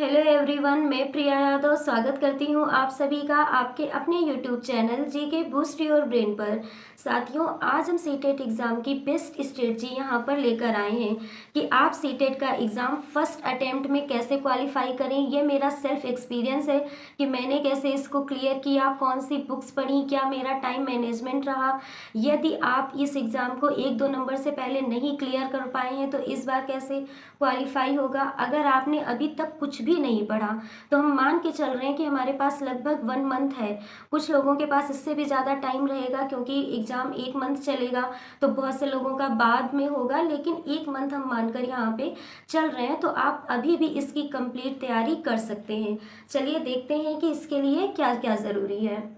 Hello everyone, मैं प्रिया यादव स्वागत करती हूँ आप सभी का आपके अपने YouTube channel GK boost your brain पर। साथियों, आज हम सीटेट एग्ज़ाम की बेस्ट स्ट्रेटजी यहाँ पर लेकर आए हैं कि आप सीटेट का एग्ज़ाम फर्स्ट अटेम्प्ट में कैसे क्वालिफाई करें। ये मेरा सेल्फ एक्सपीरियंस है कि मैंने कैसे इसको क्लियर किया, कौन सी बुक्स पढ़ी, क्या मेरा टाइम मैनेजमेंट रहा। यदि आप इस एग्ज़ाम को 1-2 नंबर से पहले नहीं क्लियर कर पाए हैं तो इस बार कैसे क्वालिफाई होगा। अगर आपने अभी तक कुछ भी नहीं पढ़ा तो हम मान के चल रहे हैं कि हमारे पास लगभग 1 मंथ है। कुछ लोगों के पास इससे भी ज़्यादा टाइम रहेगा क्योंकि एग्ज़ाम 1 मंथ चलेगा, तो बहुत से लोगों का बाद में होगा, लेकिन 1 मंथ हम मानकर यहाँ पे चल रहे हैं, तो आप अभी भी इसकी कंप्लीट तैयारी कर सकते हैं। चलिए देखते हैं कि इसके लिए क्या क्या ज़रूरी है,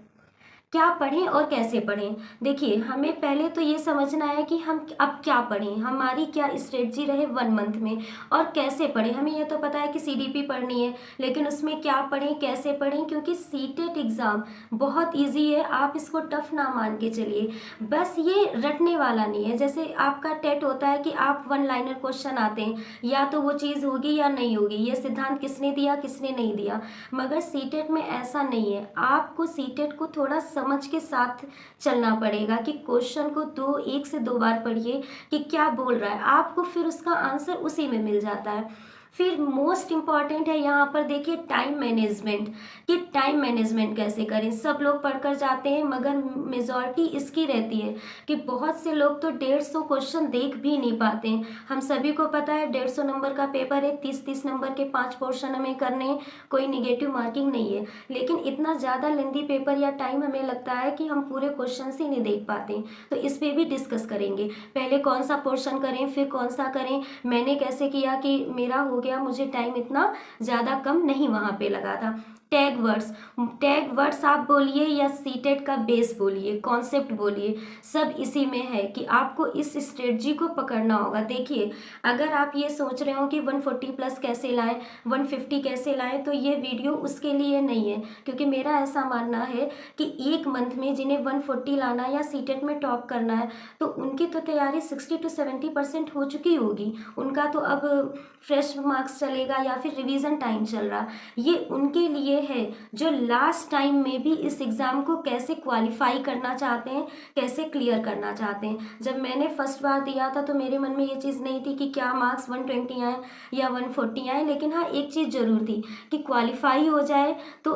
क्या पढ़ें और कैसे पढ़ें। देखिए, हमें पहले तो ये समझना है कि हम अब क्या पढ़ें, हमारी क्या स्ट्रेटजी रहे 1 मंथ में और कैसे पढ़ें। हमें यह तो पता है कि सीडीपी पढ़नी है, लेकिन उसमें क्या पढ़ें, कैसे पढ़ें, क्योंकि सीटेट एग्ज़ाम बहुत इजी है। आप इसको टफ ना मान के चलिए, बस ये रटने वाला नहीं है। जैसे आपका टेट होता है कि आप 1 लाइनर क्वेश्चन आते हैं, या तो वो चीज़ होगी या नहीं होगी, ये सिद्धांत किसने दिया किसने नहीं दिया। मगर सीटेट में ऐसा नहीं है। आपको सीटेट को थोड़ा समझ के साथ चलना पड़ेगा कि क्वेश्चन को 1 से 2 बार पढ़िए कि क्या बोल रहा है, आपको फिर उसका आंसर उसी में मिल जाता है। फिर मोस्ट इम्पॉर्टेंट है यहाँ पर, देखिए, टाइम मैनेजमेंट, कि टाइम मैनेजमेंट कैसे करें। सब लोग पढ़कर जाते हैं मगर मेजॉरिटी इसकी रहती है कि बहुत से लोग तो 150 क्वेश्चन देख भी नहीं पाते हैं। हम सभी को पता है 150 नंबर का पेपर है, 30-30 नंबर के 5 पोर्शन हमें करने हैं, कोई निगेटिव मार्किंग नहीं है, लेकिन इतना ज़्यादा लेंदी पेपर या टाइम हमें लगता है कि हम पूरे क्वेश्चन ही नहीं देख पाते। तो इस पर भी डिस्कस करेंगे, पहले कौन सा पोर्शन करें फिर कौन सा करें, मैंने कैसे किया कि मेरा हो गया, मुझे टाइम इतना ज़्यादा कम नहीं वहाँ पे लगा था। टैग वर्ड्स आप बोलिए या सीटेट का बेस बोलिए, कॉन्सेप्ट बोलिए, सब इसी में है कि आपको इस स्ट्रेटजी को पकड़ना होगा। देखिए, अगर आप ये सोच रहे हो कि 140 प्लस कैसे लाएं, 150 कैसे लाएं, तो ये वीडियो उसके लिए नहीं है, क्योंकि मेरा ऐसा मानना है कि 1 मंथ में जिन्हें 140 लाना या सीटेट में टॉप करना है तो उनकी तो तैयारी 60 to 70% हो चुकी होगी। उनका तो अब फ्रेश मार्क्स चलेगा या फिर रिवीजन टाइम चल रहा। ये उनके लिए है जो लास्ट टाइम में भी इस एग्ज़ाम को कैसे क्वालिफाई करना चाहते हैं, कैसे क्लियर करना चाहते हैं। जब मैंने फर्स्ट बार दिया था तो मेरे मन में ये चीज़ नहीं थी कि क्या मार्क्स 120 आए या 140 आए, लेकिन हाँ, एक चीज़ ज़रूर थी कि क्वालिफाई हो जाए तो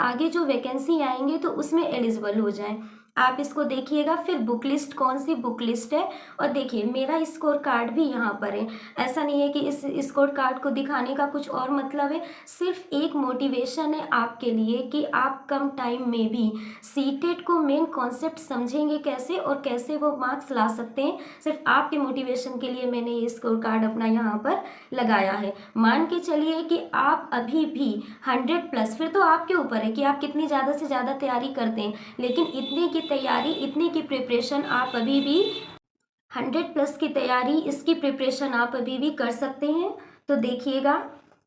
आगे जो वैकेंसी आएंगे तो उसमें एलिजिबल हो जाए। आप इसको देखिएगा। फिर बुक लिस्ट, कौन सी बुक लिस्ट है, और देखिए मेरा स्कोर कार्ड भी यहाँ पर है। ऐसा नहीं है कि इस स्कोर कार्ड को दिखाने का कुछ और मतलब है, सिर्फ एक मोटिवेशन है आपके लिए कि आप कम टाइम में भी सीटेट को मेन कॉन्सेप्ट समझेंगे कैसे और कैसे वो मार्क्स ला सकते हैं। सिर्फ आपके मोटिवेशन के लिए मैंने ये स्कोर कार्ड अपना यहाँ पर लगाया है। मान के चलिए कि आप अभी भी 100 प्लस, फिर तो आपके ऊपर है कि आप कितनी ज़्यादा से ज़्यादा तैयारी करते हैं, लेकिन इतने की तैयारी, इतने की प्रिपरेशन आप अभी भी 100 प्लस की तैयारी, इसकी प्रिपरेशन आप अभी भी कर सकते हैं। तो देखिएगा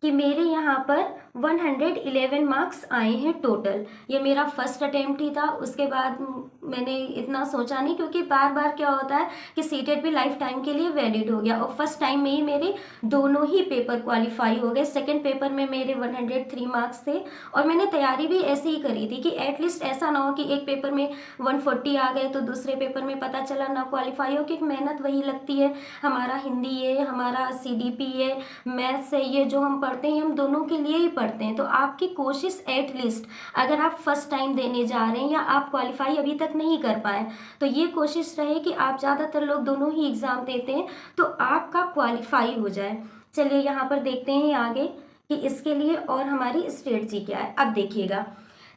कि मेरे यहाँ पर 111 मार्क्स आए हैं टोटल। ये मेरा फर्स्ट अटेम्प्ट ही था, उसके बाद मैंने इतना सोचा नहीं, क्योंकि बार बार क्या होता है कि सीटेट भी लाइफ टाइम के लिए वैलिड हो गया और फर्स्ट टाइम में ही मेरे दोनों ही पेपर क्वालिफाई हो गए। सेकंड पेपर में मेरे 103 मार्क्स थे और मैंने तैयारी भी ऐसे ही करी थी कि एटलीस्ट ऐसा ना हो कि एक पेपर में 140 आ गए तो दूसरे पेपर में पता चला ना क्वालिफाई हो, क्योंकि मेहनत वही लगती है। हमारा हिंदी है, हमारा सीडीपी है, मैथ्स है, ये जो हम पढ़ते हैं हम दोनों के लिए ही पढ़ते हैं। तो आपकी कोशिश एटलीस्ट, अगर आप फर्स्ट टाइम देने जा रहे हैं या आप क्वालिफाई अभी तक नहीं कर पाए, तो ये कोशिश रहे कि आप, ज़्यादातर लोग दोनों ही एग्ज़ाम देते हैं, तो आपका क्वालिफाई हो जाए। चलिए यहाँ पर देखते हैं आगे कि इसके लिए और हमारी स्ट्रेटजी क्या है। अब देखिएगा,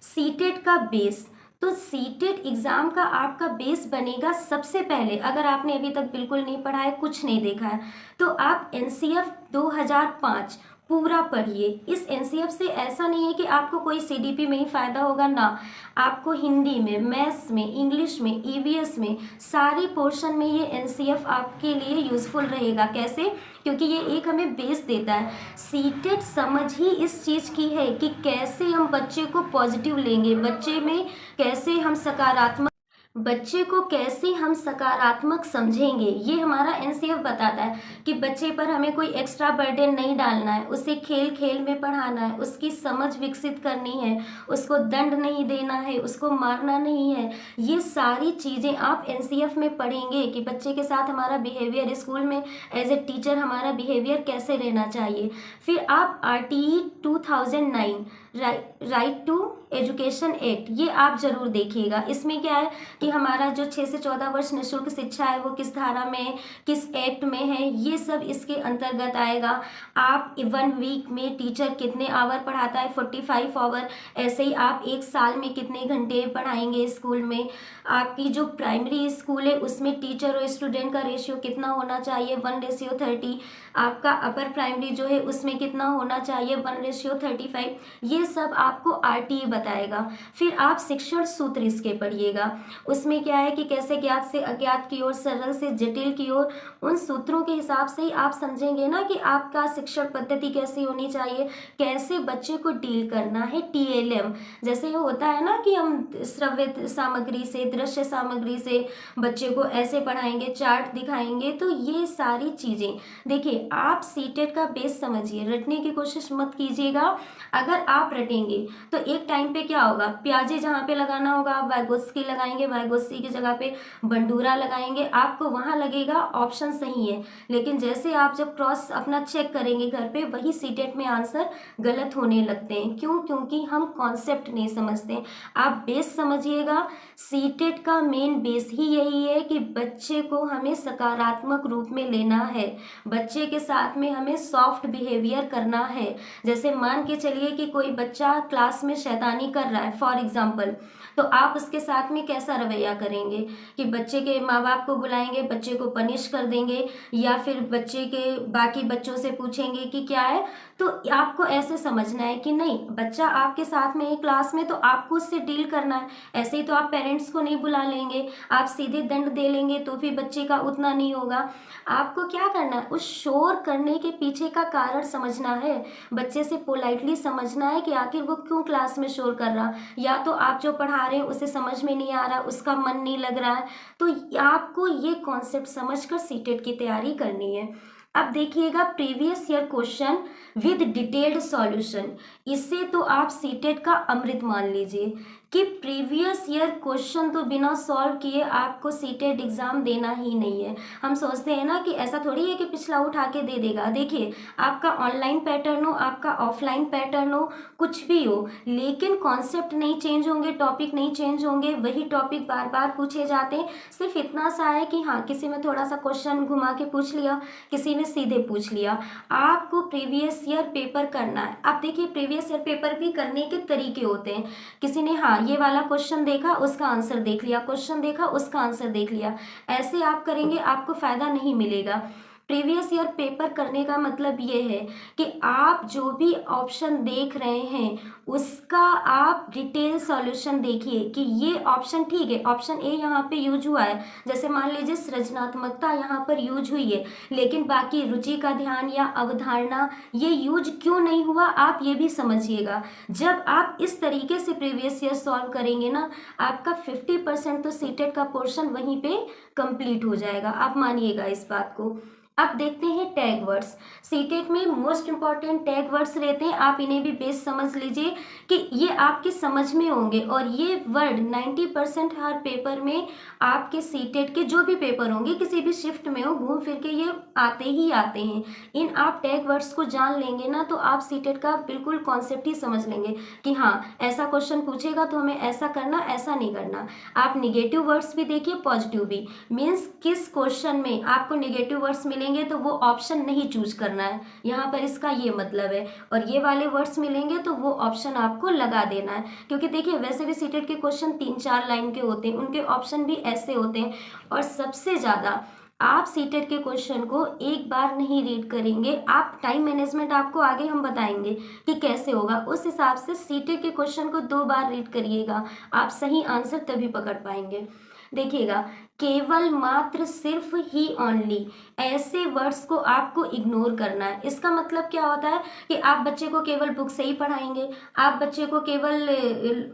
सीटेट का बेस, तो सीटेट एग्ज़ाम का आपका बेस बनेगा सबसे पहले। अगर आपने अभी तक बिल्कुल नहीं पढ़ा है, कुछ नहीं देखा है, तो आप एनसीएफ 2005 पूरा पढ़िए। इस एनसीएफ से ऐसा नहीं है कि आपको कोई सीडीपी में ही फ़ायदा होगा, ना, आपको हिंदी में, मैथ्स में, इंग्लिश में, ईवीएस में, सारे पोर्शन में ये एनसीएफ आपके लिए यूज़फुल रहेगा। कैसे? क्योंकि ये एक हमें बेस देता है। सीटेट समझ ही इस चीज़ की है कि कैसे हम बच्चे को पॉजिटिव लेंगे, बच्चे में कैसे हम सकारात्मक बच्चे को कैसे हम सकारात्मक समझेंगे, ये हमारा एनसीएफ बताता है कि बच्चे पर हमें कोई एक्स्ट्रा बर्डन नहीं डालना है, उसे खेल खेल में पढ़ाना है, उसकी समझ विकसित करनी है, उसको दंड नहीं देना है, उसको मारना नहीं है। ये सारी चीज़ें आप एनसीएफ में पढ़ेंगे कि बच्चे के साथ हमारा बिहेवियर स्कूल में एज ए टीचर हमारा बिहेवियर कैसे रहना चाहिए। फिर आप RTE 2009 right to education act, ये आप जरूर देखिएगा। इसमें क्या है कि हमारा जो 6 से 14 वर्ष निःशुल्क शिक्षा है वो किस धारा में, किस एक्ट में है, ये सब इसके अंतर्गत आएगा। आप 1 वीक में टीचर कितने आवर पढ़ाता है, 45 आवर। ऐसे ही आप 1 साल में कितने घंटे पढ़ाएंगे स्कूल में। आपकी जो प्राइमरी स्कूल है उसमें टीचर और स्टूडेंट का रेशियो कितना होना चाहिए, 1:30। आपका अपर प्राइमरी जो है उसमें कितना होना चाहिए, 1:35। ये सब आपको आरटीई बताएगा। फिर आप शिक्षण सूत्र इसके पढ़िएगा। उसमें क्या है कि कैसे ज्ञात से अज्ञात की ओर, सरल से जटिल की ओर, उन सूत्रों के हिसाब से ही आप समझेंगे ना कि आपका शिक्षण पद्धति कैसी होनी चाहिए, कैसे बच्चे को डील करना है। टीएलएम जैसे ये होता है ना कि हम श्रव्य सामग्री से, दृश्य सामग्री से बच्चे को ऐसे पढ़ाएंगे, चार्ट दिखाएंगे। तो ये सारी चीज़ें देखिए, आप सीटेट का बेस समझिए, रटने की कोशिश मत कीजिएगा। अगर आप रटेंगे तो एक टाइम पे क्या होगा, प्याजे जहाँ पे लगाना होगा आप वाइगोत्स्की लगाएंगे, वाइगोत्स्की की जगह पे बंडूरा लगाएंगे, आपको वहाँ लगेगा ऑप्शन सही है। लेकिन जैसे आप जब क्रॉस अपना चेक करेंगे घर पे, वही सीटेट में आंसर गलत होने लगते हैं। क्यों? क्योंकि हम कॉन्सेप्ट नहीं समझते। आप बेस समझिएगा। सीटेट का मेन बेस ही यही है कि बच्चे को हमें सकारात्मक रूप में लेना है, बच्चे के साथ में हमें सॉफ्ट बिहेवियर करना है। जैसे मान के चलिए कि कोई बच्चा क्लास में शैतानी कर रहा है फॉर एग्जाम्पल, तो आप उसके साथ में कैसा रवैया करेंगे कि बच्चे के माँ बाप को बुलाएंगे, बच्चे को पनिश कर देंगे, या फिर बच्चे के बाकी बच्चों से पूछेंगे कि क्या है। तो आपको ऐसे समझना है कि नहीं, बच्चा आपके साथ में एक क्लास में, तो आपको उससे डील करना है। ऐसे ही तो आप पेरेंट्स को नहीं बुला लेंगे, आप सीधे दंड दे लेंगे तो भी बच्चे का उतना नहीं होगा। आपको क्या करना है, उस शोर करने के पीछे का कारण समझना है, बच्चे से पोलाइटली समझना है कि आखिर वो क्यों क्लास में शोर कर रहा। या तो आप जो पढ़ा रहे हैं उसे समझ में नहीं आ रहा, उसका मन नहीं लग रहा है। तो आपको ये कॉन्सेप्ट समझकर सीटेट की तैयारी करनी है। अब देखिएगा previous year question with detailed solution, इसे तो आप सीटेट का अमृत मान लीजिए कि प्रीवियस ईयर क्वेश्चन तो बिना सॉल्व किए आपको सीटेट एग्जाम देना ही नहीं है। हम सोचते हैं ना कि ऐसा थोड़ी है कि पिछला उठा के दे देगा। देखिए, आपका ऑनलाइन पैटर्न हो, आपका ऑफलाइन पैटर्न हो, कुछ भी हो, लेकिन कॉन्सेप्ट नहीं चेंज होंगे, टॉपिक नहीं चेंज होंगे, वही टॉपिक बार बार पूछे जाते हैं। सिर्फ इतना सा है कि हाँ, किसी में थोड़ा सा क्वेश्चन घुमा के पूछ लिया, किसी ने सीधे पूछ लिया। आपको प्रीवियस ईयर पेपर करना है। अब देखिए, प्रीवियस ईयर पेपर भी करने के तरीके होते हैं। किसी ने हाँ ये वाला क्वेश्चन देखा, उसका आंसर देख लिया, क्वेश्चन देखा, उसका आंसर देख लिया, ऐसे आप करेंगे आपको फायदा नहीं मिलेगा। प्रीवियस ईयर पेपर करने का मतलब ये है कि आप जो भी ऑप्शन देख रहे हैं उसका आप डिटेल सॉल्यूशन देखिए कि ये ऑप्शन ठीक है, ऑप्शन ए यहाँ पे यूज हुआ है, जैसे मान लीजिए सृजनात्मकता यहाँ पर यूज हुई है, लेकिन बाकी रुचि का ध्यान या अवधारणा ये यूज क्यों नहीं हुआ, आप ये भी समझिएगा। जब आप इस तरीके से प्रीवियस ईयर सॉल्व करेंगे ना, आपका 50% तो सीटेट का पोर्शन वहीं पे कंप्लीट हो जाएगा, आप मानिएगा इस बात को। अब देखते हैं टैग वर्ड्स। सीटेट में मोस्ट इंपॉर्टेंट टैग वर्ड्स रहते हैं, आप इन्हें भी बेस समझ लीजिए कि ये आपके समझ में होंगे, और ये वर्ड 90% हर पेपर में आपके सीटेट के जो भी पेपर होंगे, किसी भी शिफ्ट में हो, घूम फिर के ये आते ही आते हैं। इन आप टैग वर्ड्स को जान लेंगे ना, तो आप सीटेट का बिल्कुल कॉन्सेप्ट ही समझ लेंगे कि हाँ, ऐसा क्वेश्चन पूछेगा तो हमें ऐसा करना, ऐसा नहीं करना। आप निगेटिव वर्ड्स भी देखिए, पॉजिटिव भी। मीन्स किस क्वेश्चन में आपको निगेटिव वर्ड्स मिलेंगे तो वो ऑप्शन नहीं चूज करना है, यहाँ पर इसका ये मतलब है। और ये वाले वर्ड्स मिलेंगे तो वो ऑप्शन आपको लगा देना है, क्योंकि देखिए वैसे भी सीटेट के क्वेश्चन 3-4 लाइन के होते हैं, उनके ऑप्शन भी ऐसे होते हैं। और सबसे ज़्यादा आप सीटेट के क्वेश्चन को एक बार नहीं रीड करेंगे, आप टाइम मैनेजमेंट आपको आगे हम बताएंगे कि कैसे होगा, उस हिसाब से सीटेट के क्वेश्चन को 2 बार रीड करिएगा, आप सही आंसर तभी पकड़ पाएंगे। देखिएगा केवल मात्र सिर्फ ही ओनली, ऐसे वर्ड्स को आपको इग्नोर करना है। इसका मतलब क्या होता है कि आप बच्चे को केवल बुक से ही पढ़ाएंगे, आप बच्चे को केवल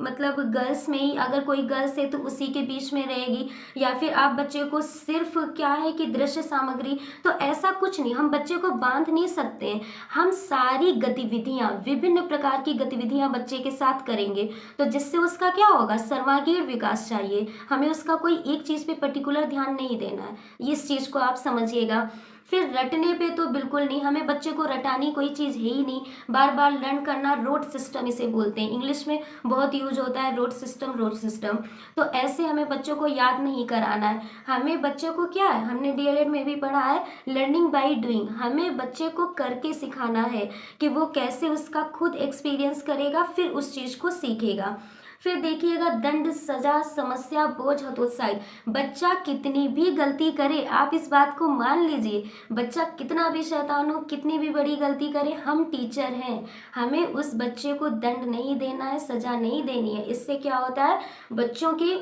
मतलब गर्ल्स में ही, अगर कोई गर्ल्स है तो उसी के बीच में रहेगी, या फिर आप बच्चे को सिर्फ क्या है कि दृश्य सामग्री, तो ऐसा कुछ नहीं, हम बच्चे को बांध नहीं सकते हैं। हम सारी गतिविधियां, विभिन्न प्रकार की गतिविधियां बच्चे के साथ करेंगे, तो जिससे उसका क्या होगा, सर्वांगीण विकास चाहिए, हमें उसका कोई एक चीज पे पर्टिकुलर ध्यान नहीं देना है, इस चीज को आप समझिएगा। फिर रटने पे तो बिल्कुल नहीं, हमें बच्चे को रटानी कोई चीज़ है ही नहीं, बार बार लर्न करना, रोट सिस्टम इसे बोलते हैं, इंग्लिश में बहुत यूज होता है रोट सिस्टम, रोट सिस्टम। तो ऐसे हमें बच्चों को याद नहीं कराना है, हमें बच्चों को क्या है, हमने डीएलएड में भी पढ़ा है लर्निंग बाय डूइंग, हमें बच्चे को करके सिखाना है कि वो कैसे उसका खुद एक्सपीरियंस करेगा, फिर उस चीज़ को सीखेगा। फिर देखिएगा, दंड, सजा, समस्या, बोझ, हतोत्साहित, बच्चा कितनी भी गलती करे, आप इस बात को मान लीजिए, बच्चा कितना भी शैतान हो, कितनी भी बड़ी गलती करे, हम टीचर हैं, हमें उस बच्चे को दंड नहीं देना है, सजा नहीं देनी है। इससे क्या होता है, बच्चों की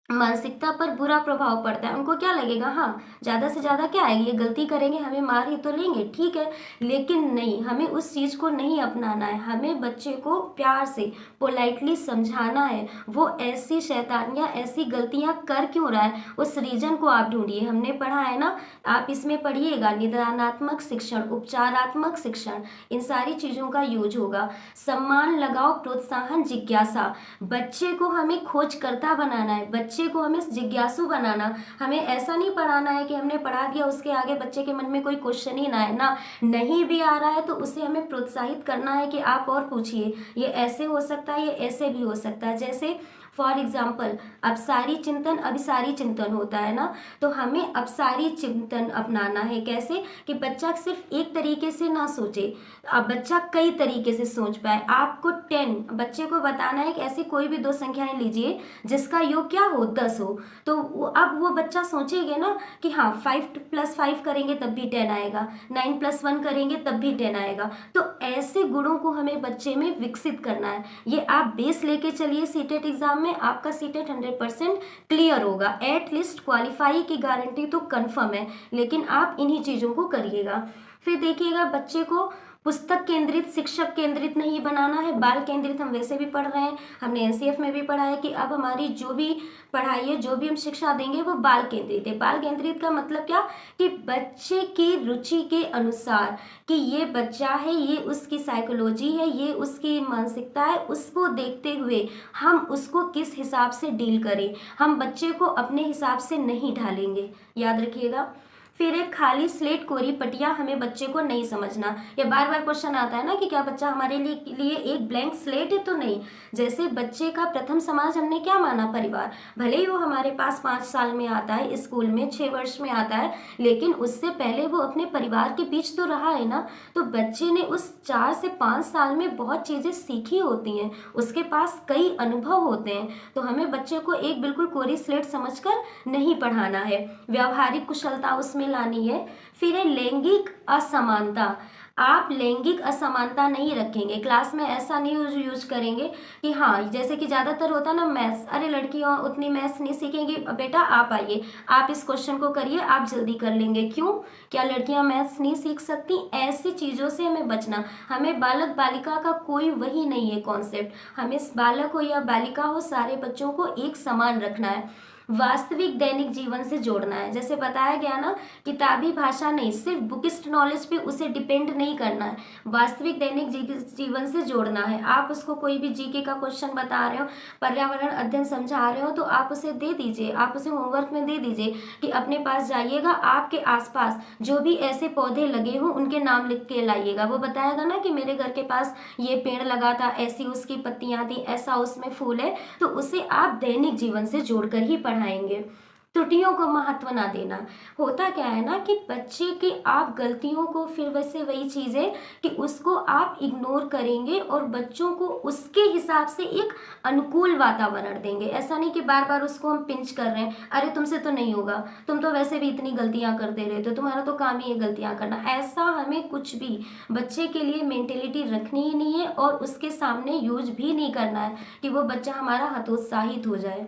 मानसिकता पर बुरा प्रभाव पड़ता है, उनको क्या लगेगा, हाँ ज़्यादा से ज़्यादा क्या है, ये गलती करेंगे, हमें मार ही तो लेंगे, ठीक है, लेकिन नहीं, हमें उस चीज़ को नहीं अपनाना है, हमें बच्चे को प्यार से पोलाइटली समझाना है, वो ऐसी शैतानियाँ, ऐसी गलतियाँ कर क्यों रहा है, उस रीजन को आप ढूंढिए। हमने पढ़ा है ना, आप इसमें पढ़िएगा, निदानात्मक शिक्षण, उपचारात्मक शिक्षण, इन सारी चीज़ों का यूज होगा। सम्मान, लगाव, प्रोत्साहन, जिज्ञासा, बच्चे को हमें खोजकर्ता बनाना है, बच्चे को हमें जिज्ञासु बनाना, हमें ऐसा नहीं पढ़ाना है कि हमने पढ़ा दिया उसके आगे बच्चे के मन में कोई क्वेश्चन ही ना है ना, नहीं भी आ रहा है तो उसे हमें प्रोत्साहित करना है कि आप और पूछिए, ये ऐसे हो सकता है, ये ऐसे भी हो सकता है। जैसे फॉर एग्जाम्पल, अपसारी चिंतन अभिसारी चिंतन होता है ना, तो हमें अपसारी चिंतन अपनाना है। कैसे कि बच्चा सिर्फ एक तरीके से ना सोचे, अब बच्चा कई तरीके से सोच पाए। आपको 10 बच्चे को बताना है कि ऐसी कोई भी दो संख्याएं लीजिए जिसका योग क्या हो, 10 हो, तो अब वो बच्चा सोचेगा ना कि हाँ 5 + 5 करेंगे तब भी 10 आएगा, 9 + 1 करेंगे तब भी 10 आएगा। तो ऐसे गुणों को हमें बच्चे में विकसित करना है। ये आप बेस लेके चलिए, सीटेट एग्जाम में आपका सीटेट 100% क्लियर होगा, एटलीस्ट क्वालिफाई की गारंटी तो कंफर्म है, लेकिन आप इन्हीं चीज़ों को करिएगा। फिर देखिएगा, बच्चे को पुस्तक केंद्रित, शिक्षक केंद्रित नहीं बनाना है, बाल केंद्रित हम वैसे भी पढ़ रहे हैं, हमने एनसीएफ में भी पढ़ा है कि अब हमारी जो भी पढ़ाई है, जो भी हम शिक्षा देंगे वो बाल केंद्रित है। बाल केंद्रित का मतलब क्या, कि बच्चे की रुचि के अनुसार, कि ये बच्चा है, ये उसकी साइकोलॉजी है, ये उसकी मानसिकता है, उसको देखते हुए हम उसको किस हिसाब से डील करें, हम बच्चे को अपने हिसाब से नहीं ढालेंगे, याद रखिएगा। फिर एक खाली स्लेट, कोरी पटिया हमें बच्चे को नहीं समझना। ये बार बार क्वेश्चन आता है ना कि क्या बच्चा हमारे लिए एक ब्लैंक स्लेट है, तो नहीं। जैसे बच्चे का प्रथम समाज हमने क्या माना, परिवार, भले ही वो हमारे पास 5 साल में आता है, स्कूल में 6 वर्ष में आता है, लेकिन उससे पहले वो अपने परिवार के बीच तो रहा है ना, तो बच्चे ने उस 4 से 5 साल में बहुत चीज़ें सीखी होती हैं, उसके पास कई अनुभव होते हैं, तो हमें बच्चे को एक बिल्कुल कोरी स्लेट समझकर नहीं पढ़ाना है, व्यावहारिक कुशलता उसमें लानी है। फिर है लैंगिक असमानता, आप लैंगिक असमानता नहीं रखेंगे क्लास में, ऐसा नहीं यूज करेंगे कि हाँ, जैसे कि ज़्यादातर होता है ना मैथ्स, अरे लड़कियाँ उतनी मैथ्स नहीं सीखेंगी, बेटा आप आइए, आप इस क्वेश्चन को करिए, आप जल्दी कर लेंगे, क्यों, क्या लड़कियाँ मैथ्स नहीं सीख सकती, ऐसी चीज़ों से हमें बचना। हमें बालक बालिका का कोई वही नहीं है कॉन्सेप्ट, हमें बालक हो या बालिका हो, सारे बच्चों को एक समान रखना है। वास्तविक दैनिक जीवन से जोड़ना है, जैसे बताया गया ना, किताबी भाषा नहीं, सिर्फ बुकिस्ट नॉलेज पे उसे डिपेंड नहीं करना है, वास्तविक दैनिक जीवन से जोड़ना है। आप उसको कोई भी जीके का क्वेश्चन बता रहे हो, पर्यावरण अध्ययन समझा रहे हो, तो आप उसे दे दीजिए, आप उसे होमवर्क में दे दीजिए कि अपने पास जाइएगा, आपके आसपास जो भी ऐसे पौधे लगे हों उनके नाम लिख के लाइएगा। वो बताएगा ना कि मेरे घर के पास ये पेड़ लगा था, ऐसी उसकी पत्तियां थी, ऐसा उसमें फूल है, तो उसे आप दैनिक जीवन से जोड़कर ही पढ़ाएंगे। त्रुटियों को महत्व ना देना, होता क्या है ना कि बच्चे की आप गलतियों को, फिर वैसे वही चीज़ है कि उसको आप इग्नोर करेंगे और बच्चों को उसके हिसाब से एक अनुकूल वातावरण देंगे। ऐसा नहीं कि बार बार उसको हम पिंच कर रहे हैं, अरे तुमसे तो नहीं होगा, तुम तो वैसे भी इतनी गलतियां करते रहते हो, तुम्हारा तो काम ही है गलतियां करना। ऐसा हमें कुछ भी बच्चे के लिए मेंटेलिटी रखनी ही नहीं है और उसके सामने यूज भी नहीं करना है कि वो बच्चा हमारा हतोत्साहित हो जाए।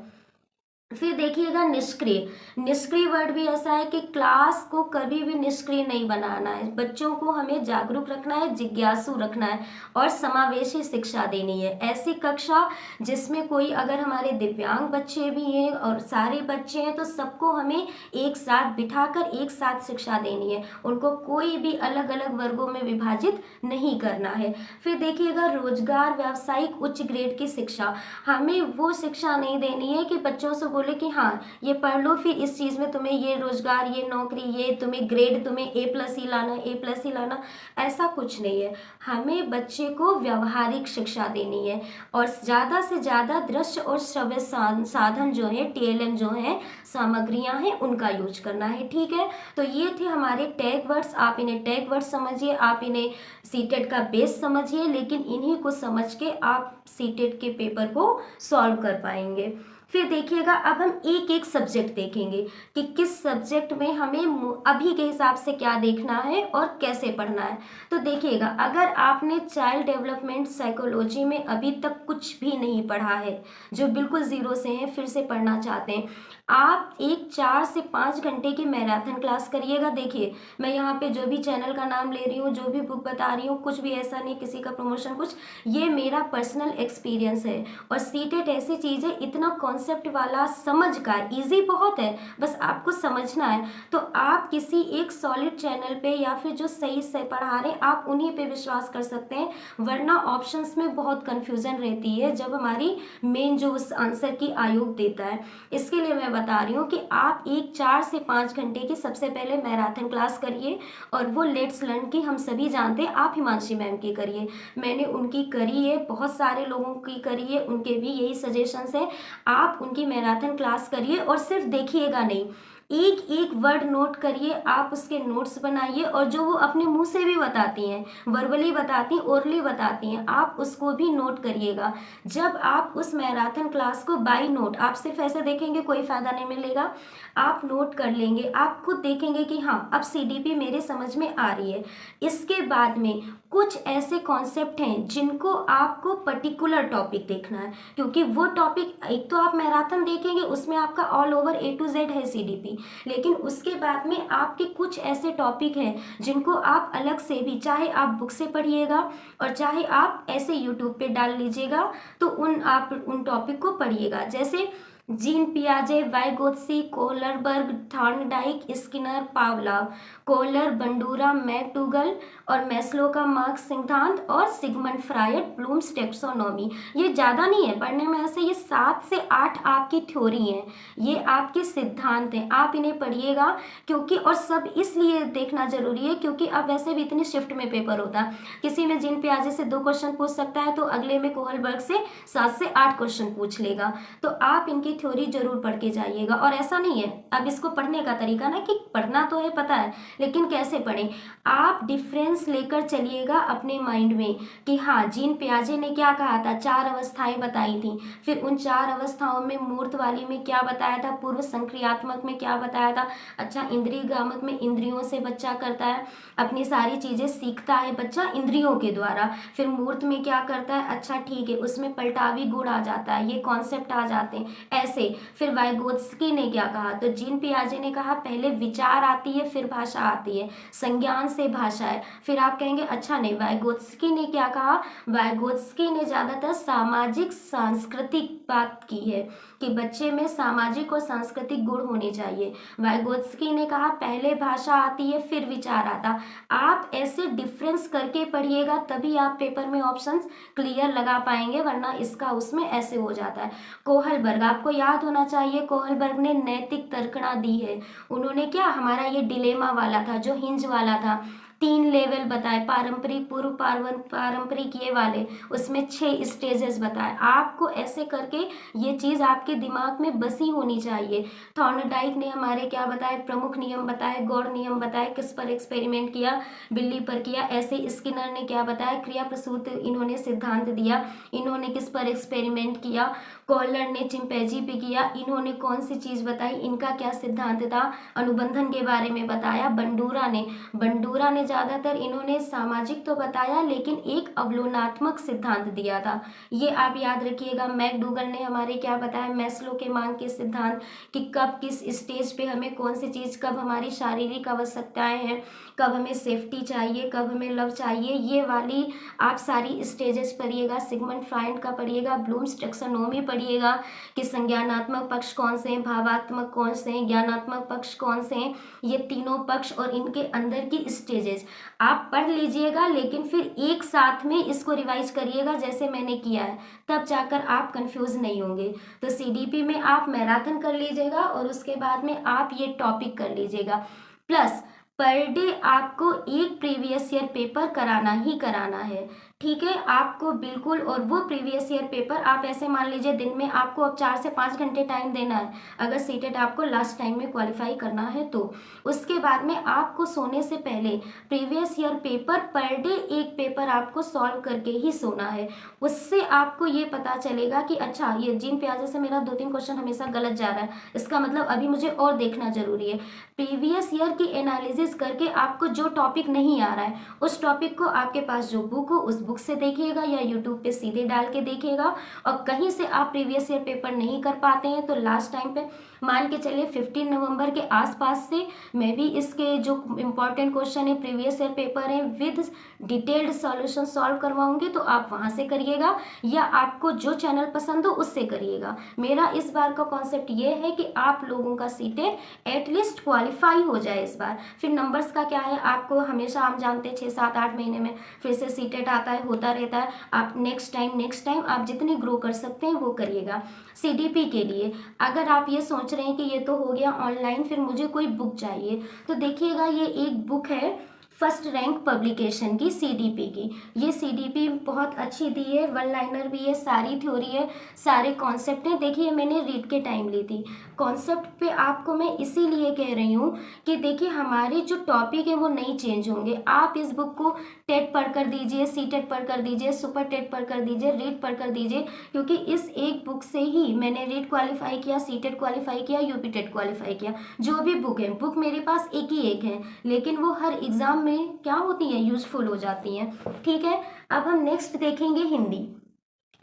फिर देखिएगा निष्क्रिय। निष्क्रिय वर्ड भी ऐसा है कि क्लास को कभी भी निष्क्रिय नहीं बनाना है, बच्चों को हमें जागरूक रखना है, जिज्ञासु रखना है और समावेशी शिक्षा देनी है। ऐसी कक्षा जिसमें कोई अगर हमारे दिव्यांग बच्चे भी हैं और सारे बच्चे हैं तो सबको हमें एक साथ बिठाकर एक साथ शिक्षा देनी है, उनको कोई भी अलग अलग वर्गों में विभाजित नहीं करना है। फिर देखिएगा रोजगार, व्यावसायिक उच्च ग्रेड की शिक्षा। हमें वो शिक्षा नहीं देनी है कि बच्चों से बोले कि हाँ ये पढ़ लो, फिर इस चीज़ में तुम्हें ये रोजगार, ये नौकरी, ये तुम्हें ग्रेड, तुम्हें ए+ ही लाना, ए+ ही लाना, ऐसा कुछ नहीं है। हमें बच्चे को व्यवहारिक शिक्षा देनी है और ज़्यादा से ज़्यादा दृश्य और श्रव्य साधन जो है, TLM जो है, सामग्रियां हैं, उनका यूज करना है। ठीक है, तो ये थे हमारे टैग वर्ड्स। आप इन्हें टैग वर्ड्स समझिए, आप इन्हें सीटेट का बेस समझिए, लेकिन इन्हीं को समझ के आप सीटेट के पेपर को सॉल्व कर पाएंगे। फिर देखिएगा अब हम एक एक सब्जेक्ट देखेंगे कि किस सब्जेक्ट में हमें अभी के हिसाब से क्या देखना है और कैसे पढ़ना है। तो देखिएगा अगर आपने चाइल्ड डेवलपमेंट साइकोलॉजी में अभी तक कुछ भी नहीं पढ़ा है, जो बिल्कुल ज़ीरो से हैं, फिर से पढ़ना चाहते हैं, आप एक 4 से 5 घंटे की मैराथन क्लास करिएगा। देखिए मैं यहाँ पे जो भी चैनल का नाम ले रही हूँ, जो भी बुक बता रही हूँ, कुछ भी ऐसा नहीं किसी का प्रमोशन, कुछ ये मेरा पर्सनल एक्सपीरियंस है। और सीटेट ऐसी चीज़ है, इतना कॉन्सेप्ट वाला, समझ का इजी बहुत है, बस आपको समझना है। तो आप किसी एक सॉलिड चैनल पे या फिर जो सही से पढ़ा रहे हैं आप उन्हीं पे विश्वास कर सकते हैं, वरना ऑप्शंस में बहुत कन्फ्यूजन रहती है जब हमारी मेन जो उस आंसर की आयोग देता है। इसके लिए मैं बता रही हूँ कि आप एक 4 से 5 घंटे की सबसे पहले मैराथन क्लास करिए, और वो लेट्स लर्न की हम सभी जानते हैं, आप हिमांशी मैम की करिए, मैंने उनकी करी है, बहुत सारे लोगों की करी है, उनके भी यही सजेशंस हैं। आप उनकी मैराथन क्लास करिए और सिर्फ देखिएगा नहीं, एक एक वर्ड नोट करिए, आप उसके नोट्स बनाइए, और जो वो अपने मुंह से भी बताती हैं, वर्बली बताती हैं, ओरली बताती हैं, आप उसको भी नोट करिएगा। जब आप उस मैराथन क्लास को बाय नोट, आप सिर्फ ऐसे देखेंगे कोई फायदा नहीं मिलेगा, आप नोट कर लेंगे, आप खुद देखेंगे कि हाँ अब CDP मेरे समझ में आ रही है। इसके बाद में कुछ ऐसे कॉन्सेप्ट हैं जिनको आपको पर्टिकुलर टॉपिक देखना है, क्योंकि वो टॉपिक, एक तो आप मैराथन देखेंगे उसमें आपका all over A to Z है CDP, लेकिन उसके बाद में आपके कुछ ऐसे टॉपिक हैं जिनको आप अलग से भी, चाहे आप बुक से पढ़िएगा और चाहे आप ऐसे यूट्यूब पे डाल लीजिएगा, तो आप उन टॉपिक को पढ़िएगा। जैसे जीन पियाजे, Vygotsky, Kohlberg, Thorndike, Skinner, Pavlov, Kohler, Bandura, McDougall और मैस्लो का मार्क्स सिद्धांत और सिगमंड फ्रायड, ब्लूम्स टैक्सोनॉमी। ये ज़्यादा नहीं है पढ़ने में, ऐसे ये 7 से 8 आपकी थ्योरी हैं, ये आपके सिद्धांत हैं, आप इन्हें पढ़िएगा। क्योंकि और सब इसलिए देखना जरूरी है क्योंकि अब वैसे भी इतनी शिफ्ट में पेपर होता है, किसी में जीन पियाजे से 2 क्वेश्चन पूछ सकता है तो अगले में कोहलबर्ग से 7 से 8 क्वेश्चन पूछ लेगा। तो आप इनकी थ्योरी जरूर पढ़ के जाइएगा। और ऐसा नहीं है, अब इसको पढ़ने का तरीका ना कि पढ़ना तो है पता है, लेकिन कैसे पढ़ें, आप डिफरेंस लेकर चलिएगा अपने माइंड में कि हाँ जीन पियाजे ने क्या कहा था, 4 अवस्थाएं बताई थी, फिर उन 4 अवस्थाओं में मूर्त वाली में क्या बताया था, पूर्व संक्रियात्मक में क्या बताया था, अच्छा इंद्रिय गामक में इंद्रियों से बच्चा करता है, अपनी सारी चीजें सीखता है बच्चा इंद्रियों के द्वारा, फिर मूर्त में क्या करता है, अच्छा ठीक है उसमें पलटावी गुण आ जाता है, ये कॉन्सेप्ट आ जाते हैं ऐसे। फिर वाइगोत्स्की ने क्या कहा, तो जीन पियाजे ने कहा पहले विचार आती है फिर भाषा आती है, संज्ञान से भाषा है। फिर आप कहेंगे अच्छा नहीं, वाइगोत्स्की ने क्या कहा, वाइगोत्स्की ने ज्यादातर सामाजिक सांस्कृतिक बात की है कि बच्चे में सामाजिक और सांस्कृतिक गुण होने चाहिए। वाइगोत्स्की ने कहा पहले भाषा आती है फिर विचार आता। आप ऐसे डिफरेंस करके पढ़िएगा तभी आप पेपर में ऑप्शंस क्लियर लगा पाएंगे, वरना इसका उसमें ऐसे हो जाता है। कोहलबर्ग आपको याद होना चाहिए, कोहलबर्ग ने नैतिक तर्कणा दी है। उन्होंने क्या, हमारा ये डिलेमा वाला था जो हिंज वाला था, 3 लेवल बताए, पारंपरिक, पूर्व पारंपरिक, ये वाले, उसमें 6 स्टेजेस बताए। आपको ऐसे करके ये चीज़ आपके दिमाग में बसी होनी चाहिए। थॉर्नडाइक ने हमारे क्या बताए, प्रमुख नियम बताए, गौड़ नियम बताए, किस पर एक्सपेरिमेंट किया, बिल्ली पर किया। ऐसे स्किनर ने क्या बताया, क्रिया प्रसूत इन्होंने सिद्धांत दिया, इन्होंने किस पर एक्सपेरिमेंट किया। कॉलर ने चिंपैंजी पे किया, इन्होंने कौन सी चीज़ बताई, इनका क्या सिद्धांत था, अनुबंधन के बारे में बताया। बंडूरा ने ज़्यादातर इन्होंने सामाजिक तो बताया लेकिन एक अवलोकनात्मक सिद्धांत दिया था। ये आप याद रखिएगा। मैकडूगल ने हमारे क्या बताया, मैस्लो के मांग के सिद्धांत, कि कब किस स्टेज पे हमें कौन सी चीज़, कब हमारी शारीरिक आवश्यकताएं हैं, कब हमें सेफ्टी चाहिए, कब हमें लव चाहिए, ये वाली आप सारी स्टेजेस पढ़िएगा। सिगमंड फ्राइड का पढ़िएगा, ब्लूम्स टैक्सोनॉमी पढ़िएगा कि संज्ञानात्मक पक्ष कौन से हैं, भावात्मक कौन से हैं, ज्ञानात्मक पक्ष कौन से हैं, ये तीनों पक्ष और इनके अंदर की स्टेजेस आप पढ़ लीजिएगा। लेकिन फिर एक साथ में इसको रिवाइज करिएगा जैसे मैंने किया है, तब जाकर आप कंफ्यूज नहीं होंगे। तो सीडीपी में आप मैराथन कर लीजिएगा और उसके बाद में आप ये टॉपिक कर लीजिएगा। प्लस पर डे आपको एक प्रीवियस ईयर पेपर कराना ही कराना है, ठीक है, आपको बिल्कुल। और वो प्रीवियस ईयर पेपर आप ऐसे मान लीजिए दिन में आपको अब 4 से 5 घंटे टाइम देना है, अगर सीटेट आपको लास्ट टाइम में क्वालिफाई करना है तो। उसके बाद में आपको सोने से पहले previous year paper per day एक पेपर आपको सॉल्व करके ही सोना है। उससे आपको ये पता चलेगा कि अच्छा ये जीन प्याजे से मेरा 2-3 क्वेश्चन हमेशा गलत जा रहा है, इसका मतलब अभी मुझे और देखना जरूरी है। प्रीवियस ईयर की एनालिसिस करके आपको जो टॉपिक नहीं आ रहा है उस टॉपिक को आपके पास जो बुक हो उस बुक से देखिएगा या यूट्यूब पे सीधे डाल के देखिएगा। और कहीं से आप प्रीवियस ईयर पेपर नहीं कर पाते हैं तो लास्ट टाइम पे मान के चलिए 15 नवंबर के आसपास से मैं भी इसके जो इम्पोर्टेंट क्वेश्चन है प्रीवियस ईयर पेपर है विद डिटेल्ड सॉल्यूशन सॉल्व करवाऊंगी, तो आप वहां से करिएगा या आपको जो चैनल पसंद हो उससे करिएगा। मेरा इस बार का कॉन्सेप्ट ये है कि आप लोगों का सीटेट एटलीस्ट क्वालिफाई हो जाए इस बार। फिर नंबर्स का क्या है, आपको हमेशा हम जानते हैं 6-7-8 महीने में फिर से सीटेट आता है, होता रहता है। आप नेक्स्ट टाइम आप जितनी ग्रो कर सकते हैं वो करिएगा। सीडीपी के लिए अगर आप ये सोच रहे हैं कि ये तो हो गया ऑनलाइन, फिर मुझे कोई बुक चाहिए, तो देखिएगा ये एक बुक है फर्स्ट रैंक पब्लिकेशन की, सीडीपी की। ये सीडीपी बहुत अच्छी दी है, वन लाइनर भी है, सारी थ्योरी है, सारे कॉन्सेप्ट हैं। देखिए मैंने रीड के टाइम ली थी, कॉन्सेप्ट पे आपको मैं इसीलिए कह रही हूँ कि देखिए हमारे जो टॉपिक है वो नहीं चेंज होंगे। आप इस बुक को टेट पढ़ कर दीजिए, सी टेट पढ़ कर दीजिए, सुपर टेट पढ़ कर दीजिए, रीड पढ़ कर दीजिए, क्योंकि इस एक बुक से ही मैंने रीड क्वालिफाई किया, सी टेट क्वालिफाई किया, यूपी टेट क्वालिफाई किया। जो भी बुक है, बुक मेरे पास एक ही एक है, लेकिन वो हर एग्जाम में क्या होती हैं, यूजफुल हो जाती हैं, ठीक है। अब हम नेक्स्ट देखेंगे हिंदी।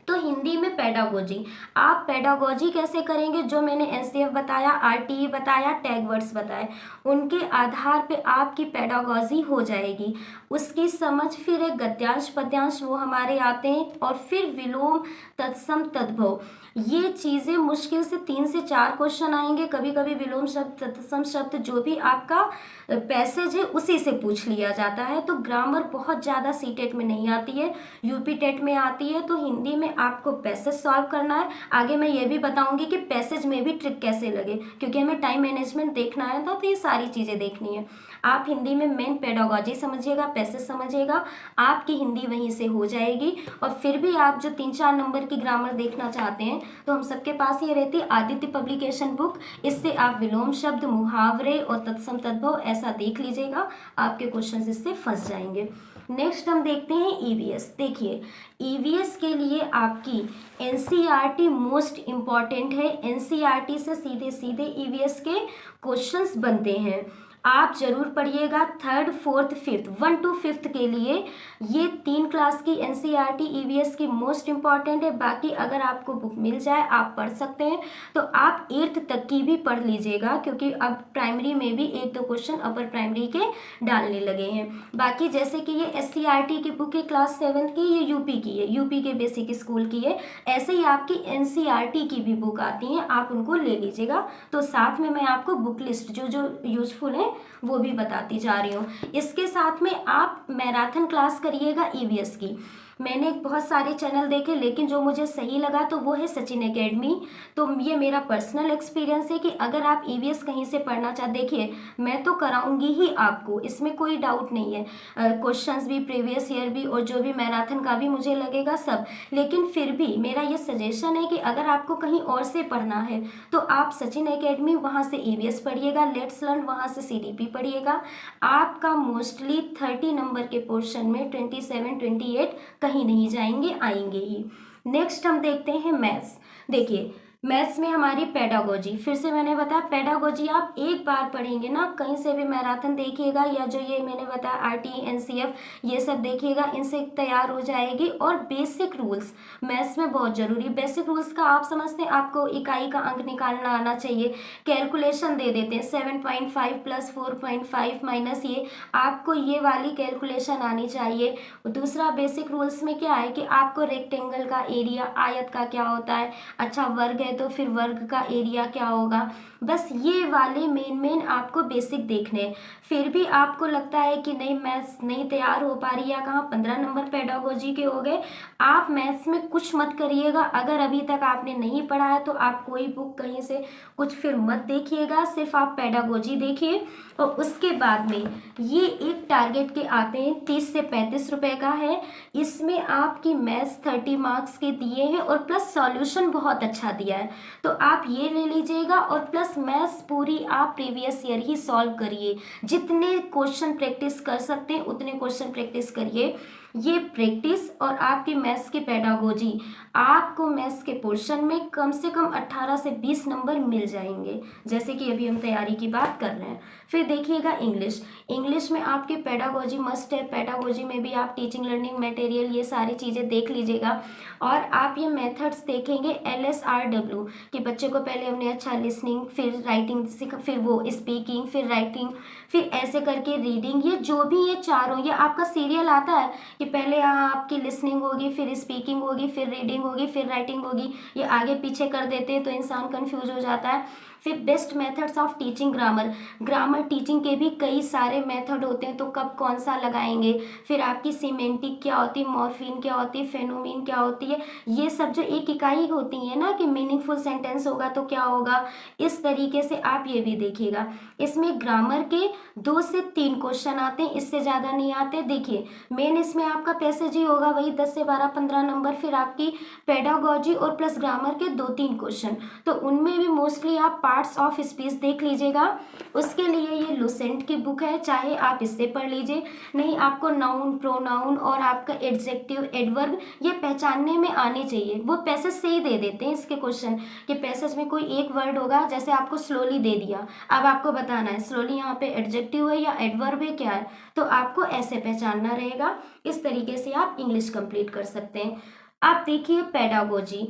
तो हिंदी में पेडागोजी, आप पेडागोजी कैसे करेंगे, जो मैंने एनसीएफ बताया, आरटीई बताया, टैग वर्ड्स बताए, उनके आधार पे आपकी पेडागोजी हो जाएगी। उसकी समझ, फिर एक गद्यांश पद्यांश वो हमारे आते हैं, और फिर विलोम तत्सम तद्भव, ये चीज़ें मुश्किल से 3 से 4 क्वेश्चन आएंगे। कभी कभी विलोम शब्द तत्सम शब्द जो भी आपका पैसेज है उसी से पूछ लिया जाता है। तो ग्रामर बहुत ज़्यादा सी टेट में नहीं आती है, यूपी टेट में आती है। तो हिंदी में आपको पैसेज सॉल्व करना है। आगे मैं ये भी बताऊंगी कि पैसेज में भी ट्रिक कैसे लगे, क्योंकि हमें टाइम मैनेजमेंट देखना है था, तो ये सारी चीज़ें देखनी है। आप हिंदी में मेन पेडागोजी समझिएगा, पैसेज समझिएगा, आपकी हिंदी वहीं से हो जाएगी। और फिर भी आप जो 3-4 नंबर की ग्रामर देखना चाहते हैं तो हम सबके पास ये रहती है आदित्य पब्लिकेशन बुक। इससे आप विलोम शब्द, मुहावरे और तत्सम तद्भव ऐसा देख लीजिएगा, आपके क्वेश्चन इससे फंस जाएंगे। नेक्स्ट हम देखते हैं ईवीएस। देखिए ईवीएस के लिए आपकी एनसीईआरटी मोस्ट इम्पॉर्टेंट है। एनसीईआरटी से सीधे सीधे ईवीएस के क्वेश्चंस बनते हैं, आप जरूर पढ़िएगा। 3rd, 4th, 5th 1 to 5th के लिए ये 3 क्लास की एनसीईआरटी ईवीएस की मोस्ट इम्पॉर्टेंट है। बाकी अगर आपको बुक मिल जाए आप पढ़ सकते हैं, तो आप 8th तक की भी पढ़ लीजिएगा, क्योंकि अब प्राइमरी में भी 1-2 क्वेश्चन अपर प्राइमरी के डालने लगे हैं। बाकी जैसे कि ये एससीईआरटी की बुक है क्लास 7th की, ये यूपी की है, यूपी के बेसिक स्कूल की है। ऐसे ही आपकी एनसीईआरटी की भी बुक आती हैं, आप उनको ले लीजिएगा। तो साथ में मैं आपको बुक लिस्ट जो जो यूजफुल है वो भी बताती जा रही हूँ। इसके साथ में आप मैराथन क्लास करिएगा ईवीएस की। मैंने बहुत सारे चैनल देखे, लेकिन जो मुझे सही लगा तो वो है सचिन एकेडमी। तो ये मेरा पर्सनल एक्सपीरियंस है कि अगर आप ईवीएस कहीं से पढ़ना चाहते, देखिए मैं तो कराऊंगी ही आपको, इसमें कोई डाउट नहीं है। क्वेश्चंस भी, प्रीवियस ईयर भी, और जो भी मैराथन का भी मुझे लगेगा सब। लेकिन फिर भी मेरा ये सजेशन है कि अगर आपको कहीं और से पढ़ना है तो आप सचिन एकेडमी वहाँ से ईवीएस पढ़िएगा, लेट्स लर्न वहाँ से सीडीपी पढ़िएगा। आपका मोस्टली 30 नंबर के पोर्शन में 27-28 कहीं नहीं जाएंगे, आएंगे ही। नेक्स्ट हम देखते हैं मैथ्स। देखिए मैथ्स में हमारी पेडागोजी, फिर से मैंने बताया पेडागोजी आप एक बार पढ़ेंगे ना, कहीं से भी मैराथन देखिएगा या जो ये मैंने बताया आरटी एनसीएफ ये सब देखिएगा, इनसे तैयार हो जाएगी। और बेसिक रूल्स मैथ्स में बहुत जरूरी, बेसिक रूल्स का आप समझते हैं आपको इकाई का अंक निकालना आना चाहिए, कैलकुलेशन दे देते हैं 7.5 प्लस 4.5 माइनस ये, आपको ये वाली कैलकुलेशन आनी चाहिए। दूसरा बेसिक रूल्स में क्या है कि आपको रेक्टेंगल का एरिया, आयत का क्या होता है, अच्छा वर्ग है तो फिर वर्ग का एरिया क्या होगा, बस ये वाले मेन आपको बेसिक देखने हैं। फिर भी आपको लगता है कि नहीं मैथ्स नहीं तैयार हो पा रही है, कहाँ 15 नंबर पेडागोजी के हो गए, आप मैथ्स में कुछ मत करिएगा। अगर अभी तक आपने नहीं पढ़ा है तो आप कोई बुक कहीं से कुछ फिर मत देखिएगा, सिर्फ आप पेडागोजी देखिए। और उसके बाद में ये एक टारगेट के आते हैं 30 से 35 रुपए का है, इसमें आपकी मैथ्स 30 मार्क्स के दिए हैं और प्लस सॉल्यूशन बहुत अच्छा दिया है, तो आप ये ले लीजिएगा। और प्लस मैथ्स पूरी आप प्रीवियस ईयर ही सॉल्व करिए, जितने क्वेश्चन प्रैक्टिस कर सकते हैं उतने क्वेश्चन प्रैक्टिस करिए। ये प्रैक्टिस और आपकी मैथ्स की पेडागोजी, आपको मैथ्स के पोर्शन में कम से कम 18 से 20 नंबर मिल जाएंगे, जैसे कि अभी हम तैयारी की बात कर रहे हैं। फिर देखिएगा इंग्लिश, इंग्लिश में आपकी पेडागोजी मस्ट है, पेडागोजी में भी आप टीचिंग लर्निंग मटेरियल ये सारी चीज़ें देख लीजिएगा। और आप ये मेथड्स देखेंगे LSRW कि बच्चे को पहले हमने अच्छा लिसनिंग, फिर राइटिंग सिखा, फिर वो स्पीकिंग, फिर राइटिंग, फिर ऐसे करके रीडिंग, ये जो भी ये चारों, ये आपका सीरियल आता है कि पहले यहाँ आपकी लिसनिंग होगी, फिर स्पीकिंग होगी, फिर रीडिंग होगी, फिर राइटिंग होगी, ये आगे पीछे कर देते हैं तो इंसान कंफ्यूज हो जाता है। फिर best methods of teaching grammar, grammar teaching के भी कई सारे मेथड होते हैं तो कब कौन सा लगाएंगे, फिर आपकी सिमेंटिक क्या होती है, मॉर्फिन क्या होती है, फेनोमिन क्या होती है, ये सब जो एक इकाई होती है ना कि मीनिंगफुल सेंटेंस होगा तो क्या होगा, इस तरीके से आप ये भी देखिएगा। इसमें ग्रामर के 2 से 3 क्वेश्चन आते हैं, इससे ज़्यादा नहीं आते। देखिए मेन इसमें आपका पैसेज ही होगा वही 10 से 12-15 नंबर, फिर आपकी पेडागोजी और प्लस ग्रामर के 2-3 क्वेश्चन, तो उनमें भी मोस्टली आप पार्ट्स ऑफ स्पीच देख लीजिएगा। उसके लिए ये लुसेंट की बुक है, चाहे आप इससे पढ़ लीजिए, नहीं आपको नाउन, प्रोनाउन और आपका एडजेक्टिव, एडवर्ब ये पहचानने में आने चाहिए। वो पैसेज से ही दे देते हैं इसके क्वेश्चन कि पैसेज में कोई एक वर्ड होगा, जैसे आपको स्लोली दे दिया, अब आपको बताना है स्लोली यहाँ पे एडजेक्टिव है या एडवर्ब है क्या है, तो आपको ऐसे पहचानना रहेगा। इस तरीके से आप इंग्लिश कंप्लीट कर सकते हैं। आप देखिए पेडागोजी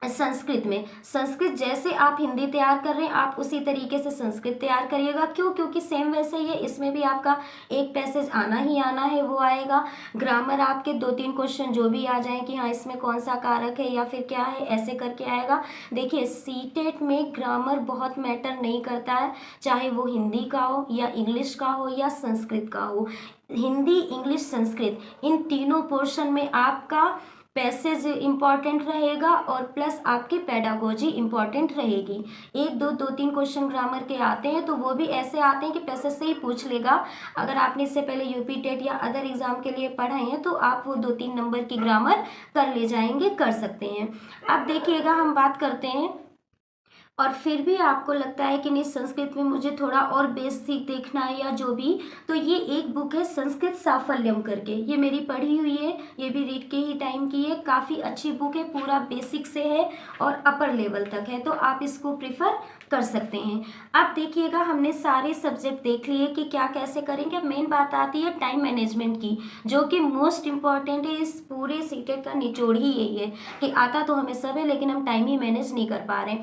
संस्कृत में, संस्कृत जैसे आप हिंदी तैयार कर रहे हैं आप उसी तरीके से संस्कृत तैयार करिएगा, क्यों, क्योंकि सेम वैसे ही है, इसमें भी आपका एक पैसेज आना ही आना है, वो आएगा। ग्रामर आपके 2-3 क्वेश्चन जो भी आ जाए कि हाँ इसमें कौन सा कारक है या फिर क्या है, ऐसे करके आएगा। देखिए सीटेट में ग्रामर बहुत मैटर नहीं करता है, चाहे वो हिंदी का हो या इंग्लिश का हो या संस्कृत का हो, हिंदी, इंग्लिश, संस्कृत इन तीनों पोर्शन में आपका पैसेज इम्पॉर्टेंट रहेगा और प्लस आपकी पेडागोजी इम्पॉर्टेंट रहेगी। 1-2-2-3 क्वेश्चन ग्रामर के आते हैं तो वो भी ऐसे आते हैं कि पैसेज से ही पूछ लेगा। अगर आपने इससे पहले यूपी टेट या अदर एग्जाम के लिए पढ़े हैं तो आप वो 2-3 नंबर की ग्रामर कर ले जाएंगे, कर सकते हैं। अब देखिएगा हम बात करते हैं, और फिर भी आपको लगता है कि नहीं संस्कृत में मुझे थोड़ा और बेसिक देखना है या जो भी, तो ये एक बुक है संस्कृत साफल्यम करके, ये मेरी पढ़ी हुई है, ये भी रीड के ही टाइम की है, काफ़ी अच्छी बुक है, पूरा बेसिक से है और अपर लेवल तक है, तो आप इसको प्रिफर कर सकते हैं। अब देखिएगा हमने सारे सब्जेक्ट देख लिए कि क्या कैसे करेंगे। अब मेन बात आती है टाइम मैनेजमेंट की, जो कि मोस्ट इम्पॉर्टेंट है। इस पूरे सीटेट का निचोड़ ही यही है कि आता तो हमें सब है लेकिन हम टाइम ही मैनेज नहीं कर पा रहे।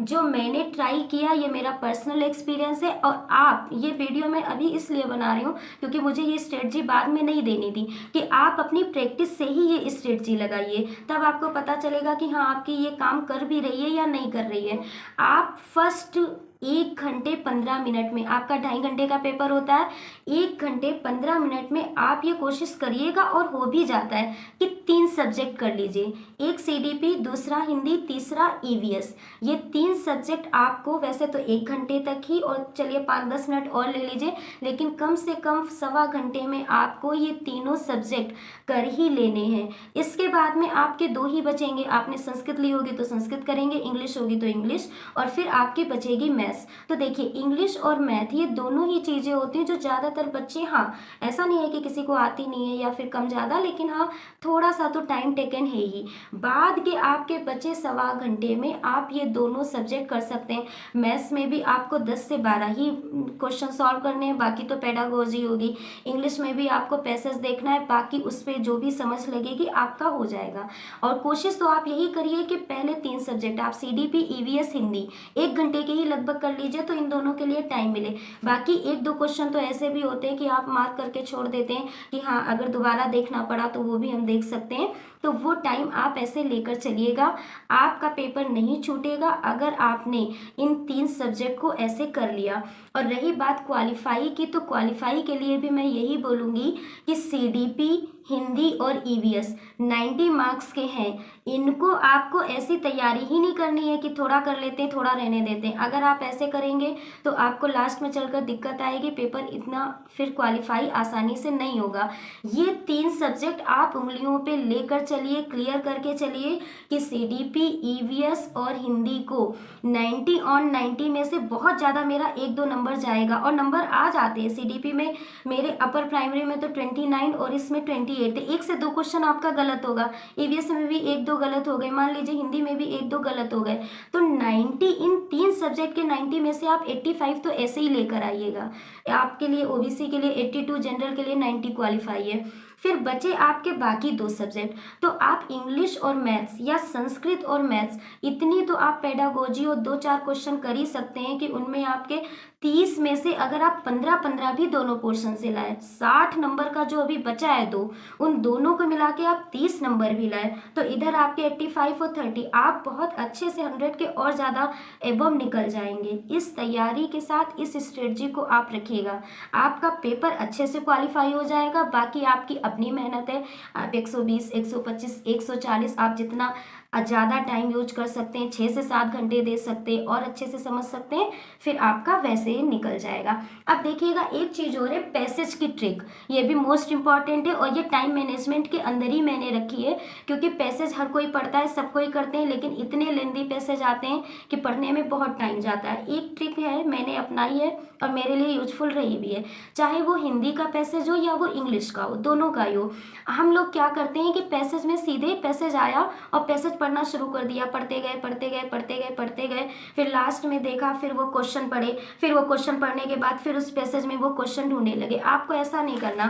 जो मैंने ट्राई किया ये मेरा पर्सनल एक्सपीरियंस है, और आप ये वीडियो मैं अभी इसलिए बना रही हूँ क्योंकि मुझे ये स्ट्रेटजी बाद में नहीं देनी थी, कि आप अपनी प्रैक्टिस से ही ये स्ट्रेटजी लगाइए, तब आपको पता चलेगा कि हाँ आपकी ये काम कर भी रही है या नहीं कर रही है। आप फर्स्ट 1 घंटे 15 मिनट में, आपका 2.5 घंटे का पेपर होता है, 1 घंटे 15 मिनट में आप ये कोशिश करिएगा, और हो भी जाता है कि 3 सब्जेक्ट कर लीजिए, एक CDP, दूसरा हिंदी, तीसरा EVS। ये 3 सब्जेक्ट आपको वैसे तो 1 घंटे तक ही, और चलिए 5-10 मिनट और ले लीजिए, लेकिन कम से कम 1.25 घंटे में आपको ये तीनों सब्जेक्ट कर ही लेने हैं। इसके बाद में आपके 2 ही बचेंगे, आपने संस्कृत ली होगी तो संस्कृत करेंगे, इंग्लिश होगी तो इंग्लिश, और फिर आपकी बचेगी मैथ। मैथ्स। तो देखिए इंग्लिश और मैथ ये दोनों ही चीज़ें होती हैं जो ज़्यादातर बच्चे, हाँ ऐसा नहीं है कि किसी को आती नहीं है या फिर कम ज़्यादा, लेकिन हाँ थोड़ा सा तो टाइम टेकन है ही। बाद के आपके बचे सवा घंटे में आप ये दोनों सब्जेक्ट कर सकते हैं। मैथ्स में भी आपको 10 से 12 ही क्वेश्चन सॉल्व करने हैं, बाकी तो पेडागोजी होगी। इंग्लिश में भी आपको पैसेज देखना है, बाकी उस पर जो भी समझ लगेगी आपका हो जाएगा। और कोशिश तो आप यही करिए कि पहले 3 सब्जेक्ट आप CDP EVS हिंदी 1 घंटे के ही लगभग कर लीजिए, तो इन दोनों के लिए टाइम मिले। बाकी 1-2 क्वेश्चन तो ऐसे भी होते हैं कि आप मार्क करके छोड़ देते हैं कि हाँ अगर दोबारा देखना पड़ा तो वो भी हम देख सकते हैं। तो वो टाइम आप ऐसे लेकर चलिएगा, आपका पेपर नहीं छूटेगा अगर आपने इन 3 सब्जेक्ट को ऐसे कर लिया। और रही बात क्वालिफाई की, तो क्वालिफाई के लिए भी मैं यही बोलूँगी कि CDP हिंदी और EVS 90 मार्क्स के हैं। इनको आपको ऐसी तैयारी ही नहीं करनी है कि थोड़ा कर लेते हैं थोड़ा रहने देते हैं। अगर आप ऐसे करेंगे तो आपको लास्ट में चलकर दिक्कत आएगी, पेपर इतना फिर क्वालिफाई आसानी से नहीं होगा। ये 3 सब्जेक्ट आप उंगलियों पे लेकर चलिए, क्लियर करके चलिए कि CDP EVS और हिंदी को 90 ऑन 90 में से बहुत ज़्यादा मेरा 1-2 नंबर जाएगा। और नंबर आ जाते हैं CDP में, मेरे अपर प्राइमरी में तो 29 और इसमें 28 थे। 1 से 2 क्वेश्चन आपका गलत होगा, EVS में भी 1-2 गलत हो गए, मान लीजिए हिंदी में भी 1-2 गलत हो गए, तो 90 इन 3 सब्जेक्ट के 90 में से आप 85 तो ऐसे ही लेकर आइएगा। आपके लिए OBC के लिए 82, जनरल के लिए 90 क्वालिफाई है। फिर बचे आपके बाकी 2 सब्जेक्ट, तो आप इंग्लिश और मैथ्स या संस्कृत और मैथ्स इतनी तो आप पेडागोजी और 2-4 क्वेश्चन कर ही सकते हैं कि उनमें आपके 30 में से अगर आप 15-15 भी दोनों पोर्शन से लाए, 60 नंबर का जो अभी बचा है उन दोनों को मिला के आप 30 नंबर भी लाए, तो इधर आपके 85 और 30 आप बहुत अच्छे से 100 के और ज़्यादा एबव निकल जाएंगे। इस तैयारी के साथ इस स्ट्रेटजी को आप रखिएगा, आपका पेपर अच्छे से क्वालिफाई हो जाएगा। बाकी आपकी अपनी मेहनत है, आप 120, 125, 140 आप जितना ज़्यादा टाइम यूज कर सकते हैं, 6 से 7 घंटे दे सकते हैं और अच्छे से समझ सकते हैं, फिर आपका वैसे ही निकल जाएगा। अब देखिएगा एक चीज़ और है, पैसेज की ट्रिक, ये भी मोस्ट इंपॉर्टेंट है और ये टाइम मैनेजमेंट के अंदर ही मैंने रखी है, क्योंकि पैसेज हर कोई पढ़ता है, सब कोई करते हैं, लेकिन इतने लेंदी पैसेज आते हैं कि पढ़ने में बहुत टाइम जाता है। एक ट्रिक है, मैंने अपनाई है और मेरे लिए यूजफुल रही भी है, चाहे वो हिंदी का पैसेज हो या वो इंग्लिश का हो, दोनों का ही हो। हम लोग क्या करते हैं कि पैसेज में सीधे पैसेज आया और पैसेज पढ़ना शुरू कर दिया, पढ़ते गए पढ़ते गए पढ़ते गए पढ़ते गए, फिर लास्ट में देखा, फिर वो क्वेश्चन पढ़े, फिर वो क्वेश्चन पढ़ने के बाद फिर उस पैसेज में वो क्वेश्चन ढूंढने लगे। आपको ऐसा नहीं करना।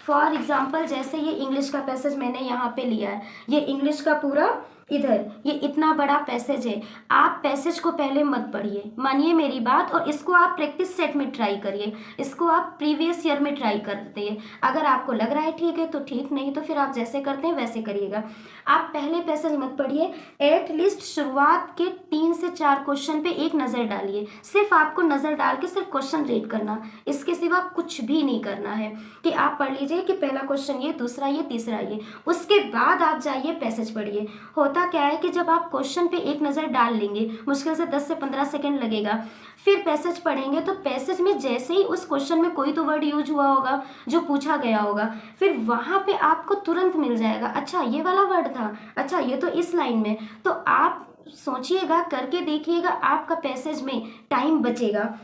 फॉर एग्जाम्पल जैसे ये इंग्लिश का पैसेज मैंने यहाँ पे लिया है, ये इंग्लिश का पूरा इधर ये इतना बड़ा पैसेज है, आप पैसेज को पहले मत पढ़िए, मानिए मेरी बात, और इसको आप प्रैक्टिस सेट में ट्राई करिए, इसको आप प्रीवियस ईयर में ट्राई करते हैं। अगर आपको लग रहा है ठीक है तो ठीक, नहीं तो फिर आप जैसे करते हैं वैसे करिएगा। आप पहले पैसेज मत पढ़िए, एटलीस्ट शुरुआत के 3 से 4 क्वेश्चन पे एक नज़र डालिए, सिर्फ आपको नज़र डाल के सिर्फ क्वेश्चन रीड करना, इसके सिवा कुछ भी नहीं करना है। कि आप पढ़ लीजिए कि पहला क्वेश्चन ये, दूसरा ये, तीसरा ये, उसके बाद आप जाइए पैसेज पढ़िए। होता क्या है कि जब आप क्वेश्चन पे एक नज़र डाल लेंगे, मुश्किल से 10 से 15 सेकंड लगेगा, फिर पैसेज पढ़ेंगे तो पैसेज में जैसे ही उस क्वेश्चन में कोई तो वर्ड यूज हुआ होगा जो पूछा गया होगा, फिर वहाँ पे आपको तुरंत मिल जाएगा, अच्छा ये वाला वर्ड था, अच्छा ये तो इस लाइन में। तो आप सोचिएगा, करके देखिएगा, आपका पैसेज में टाइम बचेगा।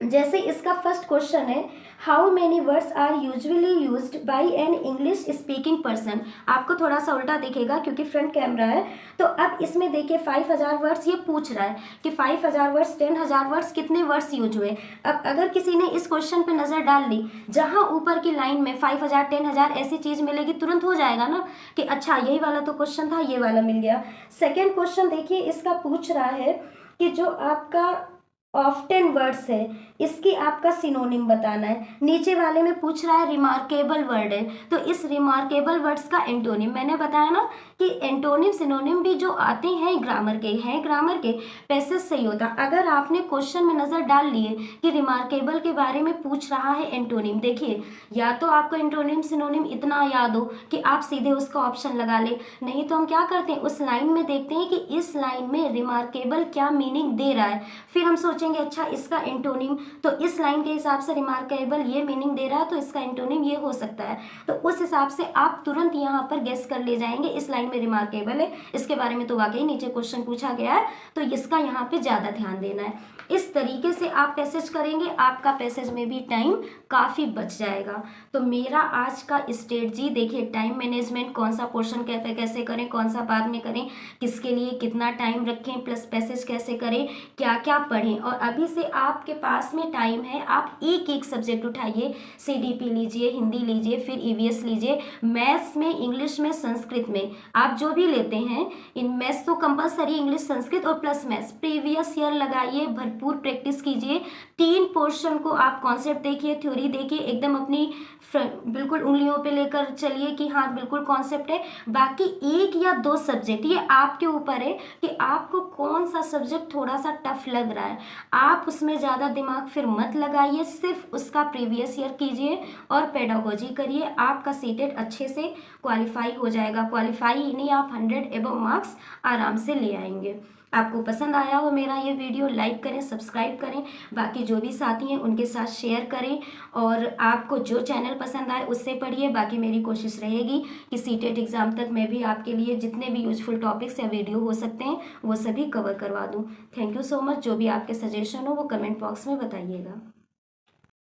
जैसे इसका फर्स्ट क्वेश्चन है, how many words are usually used by an English speaking person. आपको थोड़ा सा उल्टा दिखेगा क्योंकि फ्रंट कैमरा है। तो अब इसमें देखिए 5000 वर्ड्स ये पूछ रहा है कि 5000 वर्ड्स, 10,000 वर्ड्स, कितने वर्ड्स यूज हुए। अब अगर किसी ने इस क्वेश्चन पे नज़र डाल ली, जहाँ ऊपर की लाइन में 5000, 10,000 ऐसी चीज़ मिलेगी, तुरंत हो जाएगा ना कि अच्छा यही वाला तो क्वेश्चन था, ये वाला मिल गया। सेकेंड क्वेश्चन देखिए, इसका पूछ रहा है कि जो आपका ऑफ्टन वर्ड्स है, इसकी आपका सिनोनिम बताना है। नीचे वाले में पूछ रहा है रिमार्केबल वर्ड है, तो इस रिमार्केबल वर्ड्स का एंटोनिम, मैंने बताया ना कि एंटोनिम सिनोनिम भी जो आते हैं ग्रामर के पैसेज से ही होता। अगर आपने क्वेश्चन में नज़र डाल लिए कि रिमार्केबल के बारे में पूछ रहा है एंटोनिम, देखिए या तो आपको एंटोनिम सिनोनिम इतना याद हो कि आप सीधे उसका ऑप्शन लगा ले, नहीं तो हम क्या करते हैं, उस लाइन में देखते हैं कि इस लाइन में रिमार्केबल क्या मीनिंग दे रहा है, फिर हम सोचेंगे अच्छा इसका एंटोनिम, तो इस लाइन के हिसाब से रिमार्केबल ये मीनिंग दे रहा है तो इसका एंटोनिम ये हो सकता है, तो उस हिसाब से आप तुरंत यहाँ पर गेस कर ले जाएंगे इस लाइन लाइन में रिमार्केबल है, इसके बारे में तो वाकई नीचे क्वेश्चन पूछा गया है, तो इसका यहाँ पे ज़्यादा ध्यान देना है। इस तरीके से आप पैसेज करेंगे, आपका पैसेज में भी टाइम काफ़ी बच जाएगा। तो मेरा आज का स्ट्रेटजी देखिए, टाइम मैनेजमेंट, कौन सा पोर्शन कैसे करें, कौन सा बाद में करें, किसके लिए कितना टाइम रखें, प्लस पैसेज कैसे करें, क्या क्या पढ़ें। और अभी से आपके पास में टाइम है, आप एक एक सब्जेक्ट उठाइए, CDP लीजिए, हिंदी लीजिए, फिर EVS लीजिए, मैथ्स में, इंग्लिश में, संस्कृत में, आप जो भी लेते हैं, इन मैथ्स तो कंपलसरी, इंग्लिश, संस्कृत और प्लस मैथ्स, प्रीवियस ईयर लगाइए, भरपूर प्रैक्टिस कीजिए। 3 पोर्शन को आप कॉन्सेप्ट देखिए, थ्योरी देखिए, एकदम अपनी बिल्कुल उंगलियों पे लेकर चलिए कि हाँ बिल्कुल कॉन्सेप्ट है। बाकी 1 या 2 सब्जेक्ट, ये आपके ऊपर है कि आपको कौन सा सब्जेक्ट थोड़ा सा टफ लग रहा है, आप उसमें ज़्यादा दिमाग फिर मत लगाइए, सिर्फ उसका प्रीवियस ईयर कीजिए और पेडागोजी करिए, आपका सीटेट अच्छे से क्वालिफाई हो जाएगा। क्वालिफाई ही नहीं, आप 100 एबव मार्क्स आराम से ले आएंगे। आपको पसंद आया हो मेरा ये वीडियो, लाइक करें, सब्सक्राइब करें, बाकी जो भी साथी हैं उनके साथ शेयर करें, और आपको जो चैनल पसंद आए उससे पढ़िए। बाकी मेरी कोशिश रहेगी कि सीटेट एग्ज़ाम तक मैं भी आपके लिए जितने भी यूजफुल टॉपिक्स या वीडियो हो सकते हैं वो सभी कवर करवा दूँ। Thank you so much. जो भी आपके सजेशन हो वो कमेंट बॉक्स में बताइएगा।